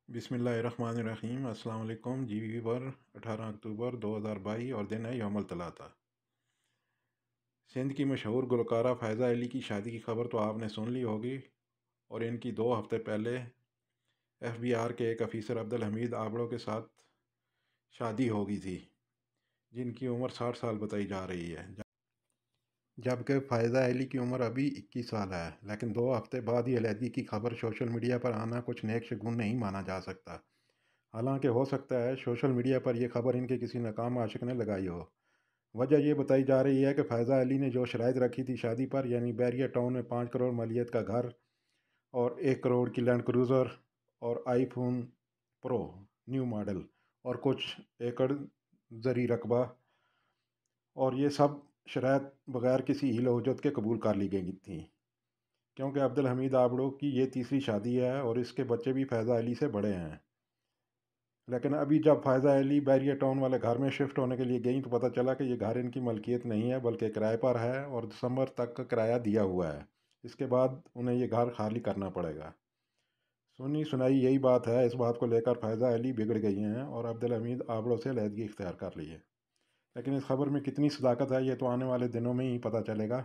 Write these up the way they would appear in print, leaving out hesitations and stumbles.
बिस्मिल्लाहिर्रहमानिर्रहीम। अस्सलाम वालेकुम जी वीवर। 18 अक्टूबर 2022 और दिन है यौमुल तलाता। सिंध की मशहूर गुलकारा फ़ायज़ा अली की शादी की खबर तो आपने सुन ली होगी, और इनकी 2 हफ्ते पहले FBR के एक अफीसर अब्दुल हमीद आबड़ो के साथ शादी हो गई थी, जिनकी उम्र 60 साल बताई जा रही है, जबकि फ़ायज़ा अली की उम्र अभी 21 साल है। लेकिन 2 हफ्ते बाद ही अलहदगी की खबर सोशल मीडिया पर आना कुछ नेक शगुन नहीं माना जा सकता। हालांकि हो सकता है सोशल मीडिया पर यह खबर इनके किसी नाकाम आशिक ने लगाई हो। वजह यह बताई जा रही है कि फ़ायज़ा अली ने जो शराइत रखी थी शादी पर, यानी बैरिया टाउन में 5 करोड़ मालियत का घर और 1 करोड़ की लैंड क्रूज़र और आईफोन प्रो न्यू मॉडल और कुछ एकड़ ज़री रकबा, और ये सब शराइत बगैर किसी हील वजूद के कबूल कर ली गई थी, क्योंकि अब्दुल हमीद आबड़ो की ये तीसरी शादी है और इसके बच्चे भी फ़ायज़ा अली से बड़े हैं। लेकिन अभी जब फ़ायज़ा अली बैरिया टाउन वाले घर में शिफ्ट होने के लिए गई तो पता चला कि ये घर इनकी मलकियत नहीं है, बल्कि किराए पर है और दिसंबर तक का किराया दिया हुआ है। इसके बाद उन्हें ये घर खाली करना पड़ेगा। सुनी सुनाई यही बात है। इस बात को लेकर फ़ायज़ा अली बिगड़ गई हैं और अब्दुल हमीद आबड़ो से अलहदगी इख्तियार कर ली है। लेकिन इस खबर में कितनी सदाकत है ये तो आने वाले दिनों में ही पता चलेगा।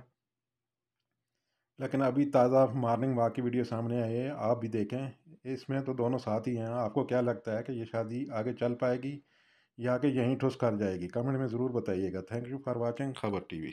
लेकिन अभी ताज़ा मॉर्निंग वॉक की वीडियो सामने आई है, आप भी देखें। इसमें तो दोनों साथ ही हैं। आपको क्या लगता है कि ये शादी आगे चल पाएगी या कि यहीं ठुस कर जाएगी? कमेंट में ज़रूर बताइएगा। थैंक यू फॉर वाचिंग खबर टीवी।